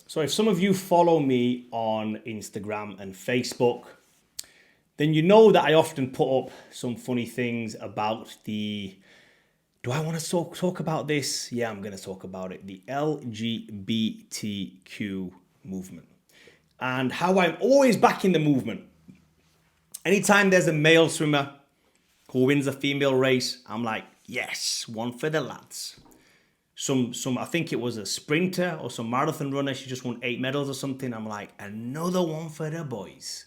So if some of you follow me on Instagram and Facebook, then you know that I often put up some funny things about do I want to talk about this? Yeah, I'm going to talk about it. The LGBTQ movement. And how I'm always backing the movement. Anytime there's a male swimmer who wins a female race, I'm like, yes, one for the lads. I think it was a sprinter or some marathon runner. She just won 8 medals or something. I'm like, another one for the boys.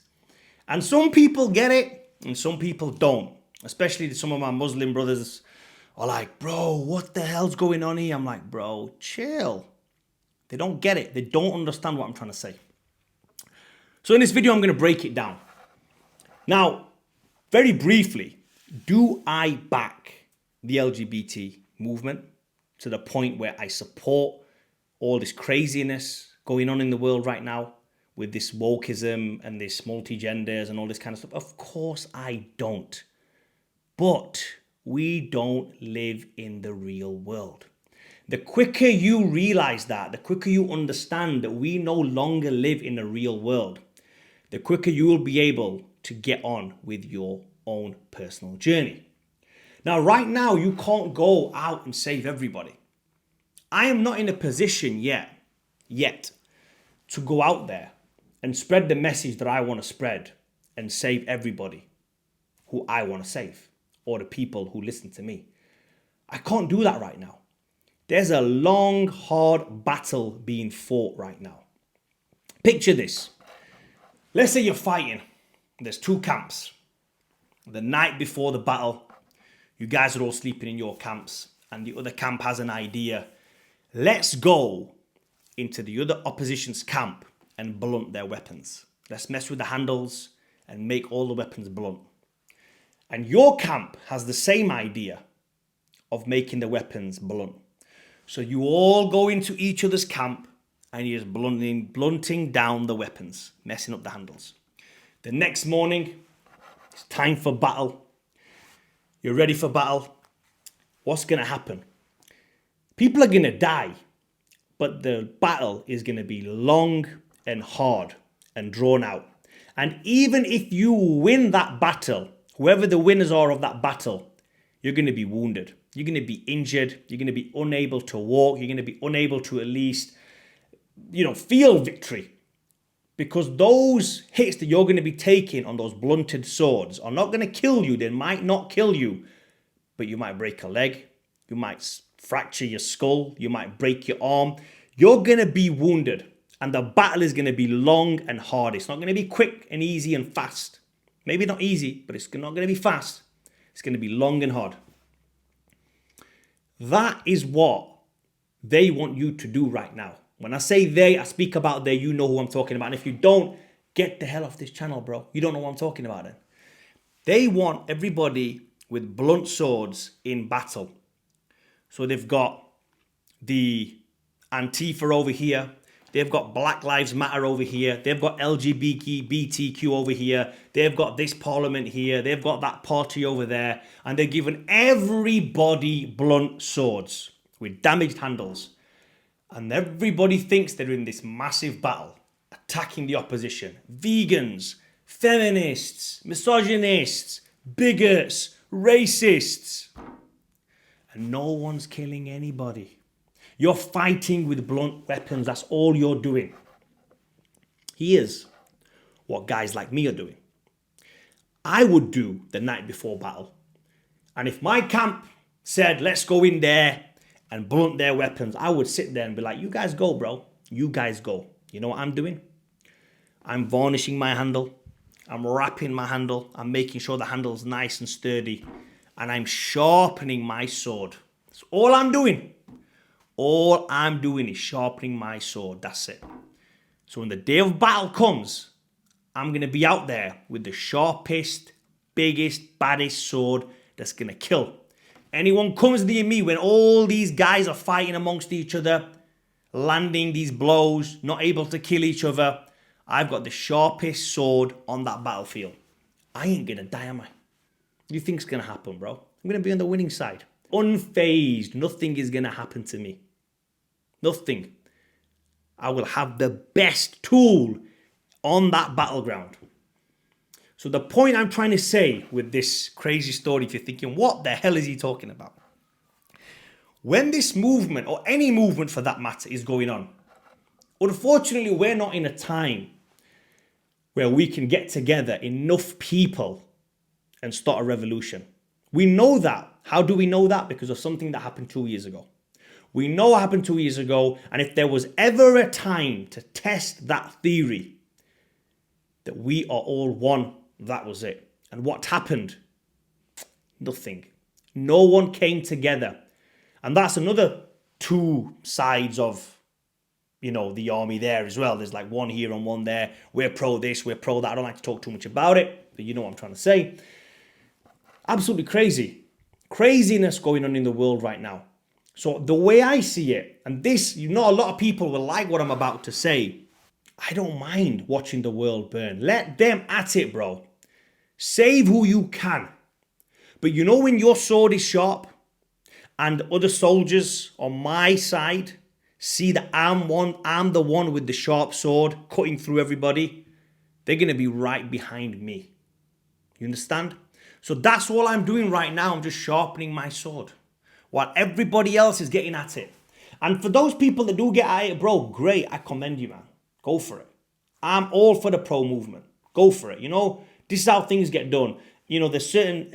And some people get it and some people don't. Especially some of my Muslim brothers are like, bro, what the hell's going on here? I'm like, bro, chill. They don't get it. They don't understand what I'm trying to say. So in this video, I'm going to break it down. Now, very briefly, do I back the LGBT movement to the point where I support all this craziness going on in the world right now with this wokeism and this multi-genders and all this kind of stuff? Of course I don't. But we don't live in the real world. The quicker you realize that, the quicker you understand that we no longer live in the real world, the quicker you will be able to get on with your own personal journey. Now, right now, you can't go out and save everybody. I am not in a position yet, to go out there and spread the message that I want to spread and save everybody who I want to save or the people who listen to me. I can't do that right now. There's a long, hard battle being fought right now. Picture this. Let's say you're fighting. There's 2 camps. The night before the battle, you guys are all sleeping in your camps and the other camp has an idea. Let's go into the other opposition's camp and blunt their weapons. Let's mess with the handles and make all the weapons blunt. And your camp has the same idea of making the weapons blunt. So you all go into each other's camp and you're just blunting down the weapons, messing up the handles. The next morning, it's time for battle. You're ready for battle. What's going to happen? People are going to die, but the battle is going to be long and hard and drawn out. And even if you win that battle, whoever the winners are of that battle, you're going to be wounded. You're going to be injured. You're going to be unable to walk. You're going to be unable to at least, feel victory. Because those hits that you're going to be taking on those blunted swords are not going to kill you. They might not kill you, but you might break a leg. You might fracture your skull. You might break your arm. You're going to be wounded. And the battle is going to be long and hard. It's not going to be quick and easy and fast. Maybe not easy, but it's not going to be fast. It's going to be long and hard. That is what they want you to do right now. When I say they, I speak about they, you know who I'm talking about. And if you don't, get the hell off this channel, bro. You don't know what I'm talking about then. They want everybody with blunt swords in battle. So they've got the Antifa over here. They've got Black Lives Matter over here. They've got LGBTQ over here. They've got this parliament here. They've got that party over there. And they're giving everybody blunt swords with damaged handles. And everybody thinks they're in this massive battle, attacking the opposition. Vegans, feminists, misogynists, bigots, racists. And no one's killing anybody. You're fighting with blunt weapons. That's all you're doing. Here's what guys like me are doing. I would do the night before battle. And if my camp said, let's go in there and blunt their weapons, I would sit there and be like, you guys go, bro. You guys go. You know what I'm doing? I'm varnishing my handle. I'm wrapping my handle. I'm making sure the handle's nice and sturdy. And I'm sharpening my sword. That's all I'm doing. All I'm doing is sharpening my sword. That's it. So when the day of battle comes, I'm going to be out there with the sharpest, biggest, baddest sword that's going to kill. Anyone comes near me when all these guys are fighting amongst each other, landing these blows, not able to kill each other, I've got the sharpest sword on that battlefield. I ain't going to die, am I? You think's going to happen, bro? I'm going to be on the winning side. Unfazed. Nothing is going to happen to me. Nothing. I will have the best tool on that battleground. So the point I'm trying to say with this crazy story, if you're thinking, what the hell is he talking about? When this movement, or any movement for that matter, is going on, unfortunately, we're not in a time where we can get together enough people and start a revolution. We know that. How do we know that? Because of something that happened 2 years ago. We know what happened 2 years ago, and if there was ever a time to test that theory, that we are all one, that was it. And what happened? Nothing. No one came together. And that's another two sides of, the army there as well. There's like one here and one there. We're pro this, we're pro that. I don't like to talk too much about it, but you know what I'm trying to say. Absolutely crazy. Craziness going on in the world right now. So the way I see it, and this, a lot of people will like what I'm about to say. I don't mind watching the world burn. Let them at it, bro. Save who you can. But when your sword is sharp and other soldiers on my side see that I'm the one with the sharp sword cutting through everybody, they're going to be right behind me. You understand? So that's all I'm doing right now. I'm just sharpening my sword while everybody else is getting at it. And for those people that do get at it, bro, great. I commend you, man. Go for it. I'm all for the pro movement. Go for it. This is how things get done. There's certain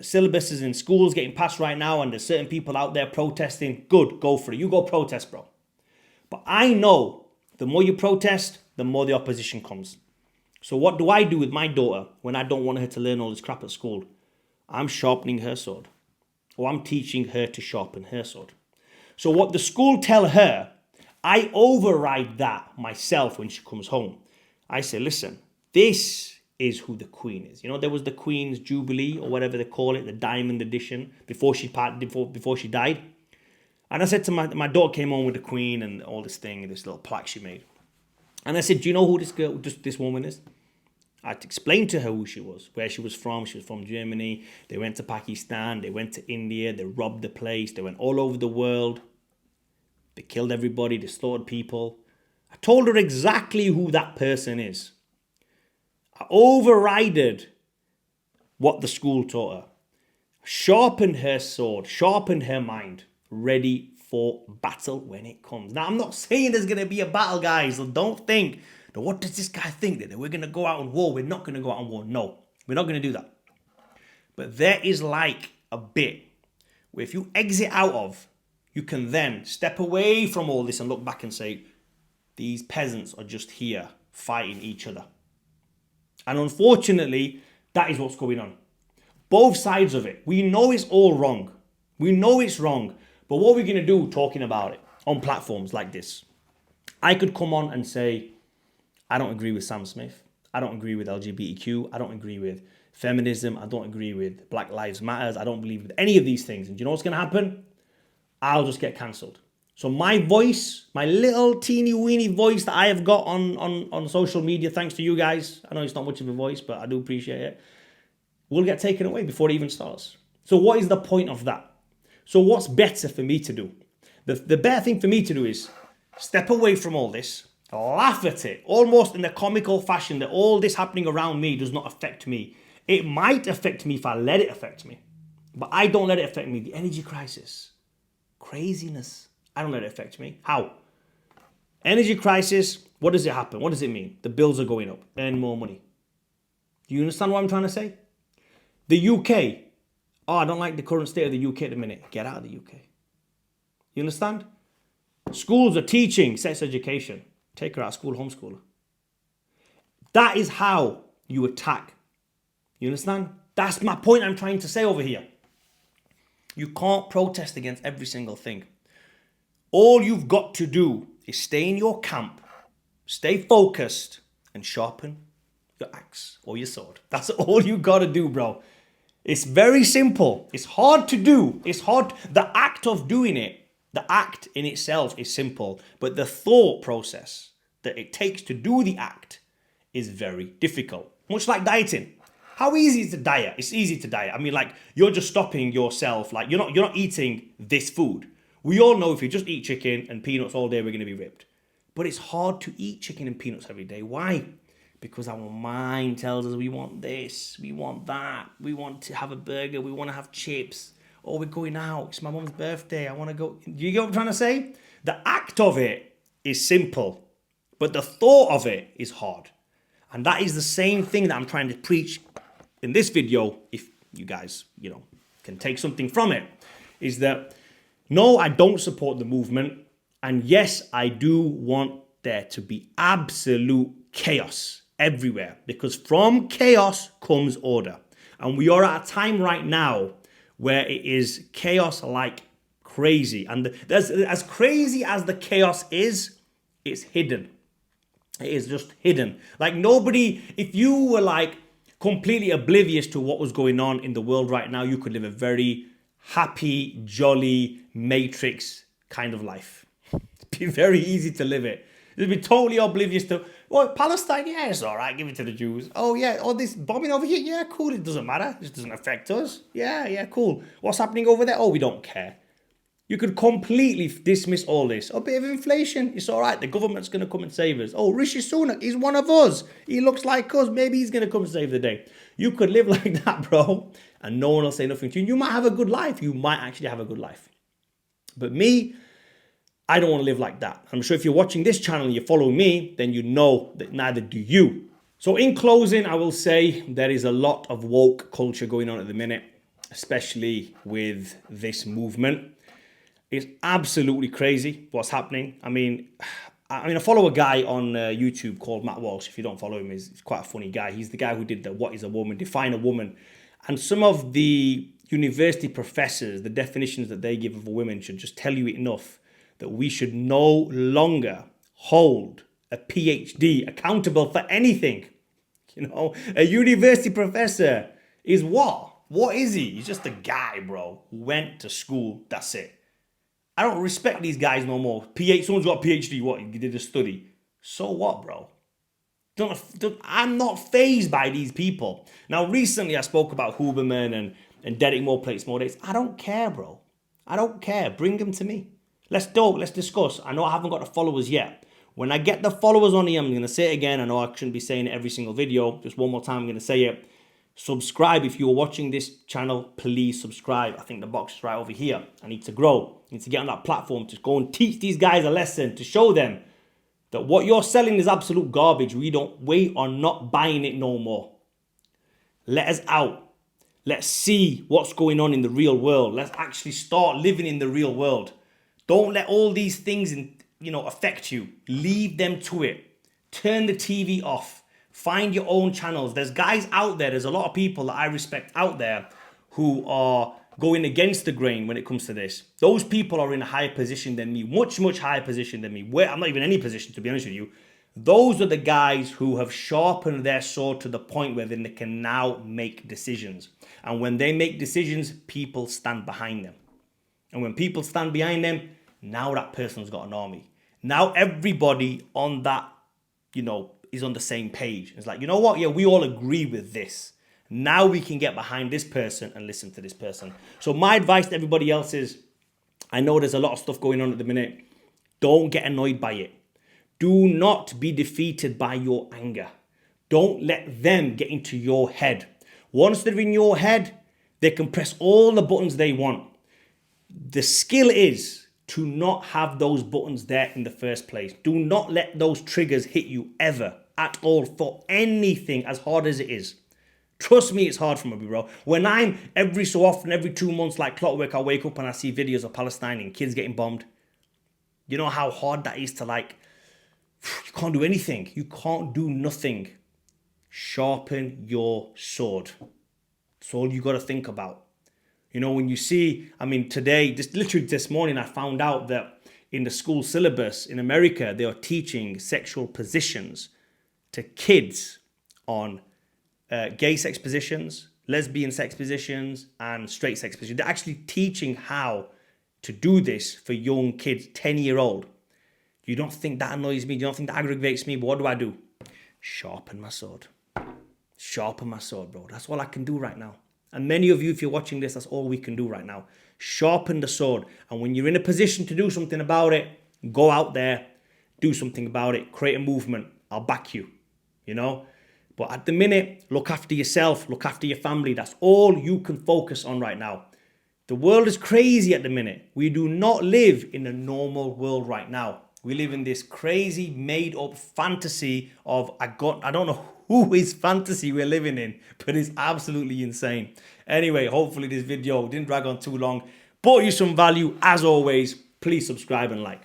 syllabuses in schools getting passed right now, and there's certain people out there protesting. Good, go for it. You go protest, bro. But I know the more you protest, the more the opposition comes. So what do I do with my daughter when I don't want her to learn all this crap at school? I'm sharpening her sword. Or I'm teaching her to sharpen her sword. So what the school tell her, I override that myself when she comes home. I say, listen, this is who the queen is. There was the Queen's Jubilee, or whatever they call it, the Diamond Edition, before she died. And I said to my daughter came home with the Queen and all this thing, this little plaque she made. And I said, do you know who this woman is? I had to explain to her who she was, where she was from. She was from Germany. They went to Pakistan. They went to India. They robbed the place. They went all over the world. They killed everybody. They slaughtered people. I told her exactly who that person is. I overrided what the school taught her. Sharpened her sword. Sharpened her mind. Ready for battle when it comes. Now, I'm not saying there's going to be a battle, guys. So don't think, what does this guy think? That we're going to go out on war? We're not going to go out on war. No, we're not going to do that. But there is like a bit where if you exit out of, you can then step away from all this and look back and say, these peasants are just here fighting each other. And unfortunately, that is what's going on. Both sides of it. We know it's all wrong. We know it's wrong. But what are we going to do talking about it on platforms like this? I could come on and say, I don't agree with Sam Smith. I don't agree with LGBTQ. I don't agree with feminism. I don't agree with Black Lives Matters. I don't believe with any of these things. And do you know what's going to happen? I'll just get cancelled. So my voice, my little teeny weeny voice that I have got on social media, thanks to you guys, I know it's not much of a voice, but I do appreciate it, will get taken away before it even starts. So what is the point of that? So what's better for me to do? The better thing for me to do is step away from all this, laugh at it, almost in a comical fashion that all this happening around me does not affect me. It might affect me if I let it affect me, but I don't let it affect me. The energy crisis, craziness, I don't let it affect me. How? Energy crisis, what does it happen? What does it mean? The bills are going up, earn more money. Do you understand what I'm trying to say? The UK, I don't like the current state of the UK at the minute. Get out of the UK. You understand? Schools are teaching sex education. Take her out of school, homeschool her. That is how you attack. You understand? That's my point I'm trying to say over here. You can't protest against every single thing. All you've got to do is stay in your camp, stay focused, and sharpen your axe or your sword. That's all you got to do, bro. It's very simple. It's hard to do. It's hard. The act of doing it, the act in itself is simple, but the thought process that it takes to do the act is very difficult. Much like dieting. How easy is to diet? It's easy to diet. I mean, like, you're just stopping yourself. Like, you're not eating this food. We all know if you just eat chicken and peanuts all day, we're going to be ripped. But it's hard to eat chicken and peanuts every day. Why? Because our mind tells us we want this, we want that, we want to have a burger, we want to have chips, or we're going out, it's my mum's birthday, I want to go. You get what I'm trying to say? The act of it is simple, but the thought of it is hard. And that is the same thing that I'm trying to preach in this video, if you guys, can take something from it, is that no, I don't support the movement. And yes, I do want there to be absolute chaos everywhere, because from chaos comes order. And we are at a time right now where it is chaos like crazy. And as crazy as the chaos is, it's hidden. It is just hidden. Like nobody, if you were like completely oblivious to what was going on in the world right now, you could live a very happy, jolly, matrix kind of life. It'd be very easy to live it. It'd be totally oblivious to, well, Palestine, yeah, it's all right, give it to the Jews. Oh, yeah, all this bombing over here, yeah, cool, it doesn't matter. It doesn't affect us. Yeah, cool. What's happening over there? Oh, we don't care. You could completely dismiss all this. A bit of inflation, it's all right, the government's going to come and save us. Oh, Rishi Sunak, he's one of us. He looks like us, maybe he's going to come and save the day. You could live like that, bro, and no one will say nothing to you. You might have a good life. You might actually have a good life. But me, I don't want to live like that. I'm sure if you're watching this channel and you follow me, then you know that neither do you. So in closing, I will say there is a lot of woke culture going on at the minute, especially with this movement. It's absolutely crazy what's happening. I mean, I follow a guy on YouTube called Matt Walsh. If you don't follow him, he's quite a funny guy. He's the guy who did the What is a Woman, Define a Woman. And some of the university professors, the definitions that they give of a woman should just tell you enough that we should no longer hold a PhD accountable for anything. A university professor is what? What is he? He's just a guy, bro, who went to school. That's it. I don't respect these guys no more. Someone's got a PhD, what? He did a study. So what, bro? I'm not fazed by these people. Now, recently I spoke about Huberman and Derek More Plates, More Dates. I don't care, bro. I don't care. Bring them to me. Let's talk. Let's discuss. I know I haven't got the followers yet. When I get the followers on here, I'm going to say it again. I know I shouldn't be saying it every single video. Just one more time, I'm going to say it. Subscribe. If you're watching this channel, please subscribe. I think the box is right over here. I need to grow. I need to get on that platform to go and teach these guys a lesson, to show them that what you're selling is absolute garbage. We are not buying it no more. Let us out. Let's see what's going on in the real world. Let's actually start living in the real world. Don't let all these things affect you. Leave them to it. Turn the TV off. Find your own channels. There's guys out there. There's a lot of people that I respect out there who are going against the grain when it comes to this. Those people are in a higher position than me, much, much higher position than me. I'm not even in any position, to be honest with you. Those are the guys who have sharpened their sword to the point where they can now make decisions. And when they make decisions, people stand behind them. And when people stand behind them, now that person's got an army. Now everybody on that, is on the same page. It's like, you know what? Yeah, we all agree with this. Now we can get behind this person and listen to this person. So my advice to everybody else is, I know there's a lot of stuff going on at the minute. Don't get annoyed by it. Do not be defeated by your anger. Don't let them get into your head. Once they're in your head, they can press all the buttons they want. The skill is to not have those buttons there in the first place. Do not let those triggers hit you ever at all for anything, as hard as it is. Trust me, it's hard for me, bro. When I'm every so often, every 2 months, like clockwork, I wake up and I see videos of Palestine and kids getting bombed. You know how hard that is to you can't do anything. You can't do nothing. Sharpen your sword. That's all you got to think about. When you see, today, literally this morning, I found out that in the school syllabus in America, they are teaching sexual positions to kids on gay sex positions, lesbian sex positions, and straight sex positions. They're actually teaching how to do this for young kids, 10-year-old. You don't think that annoys me? You don't think that aggravates me? But what do? Sharpen my sword. Sharpen my sword, bro. That's all I can do right now. And many of you, if you're watching this, that's all we can do right now. Sharpen the sword. And when you're in a position to do something about it, go out there, do something about it, create a movement. I'll back you, you know. But at the minute, look after yourself, look after your family. That's all you can focus on right now. The world is crazy at the minute. We do not live in a normal world right now. We live in this crazy made up fantasy of, I don't know who is fantasy we're living in, but it's absolutely insane. Anyway, hopefully this video didn't drag on too long, brought you some value. As always, please subscribe and like.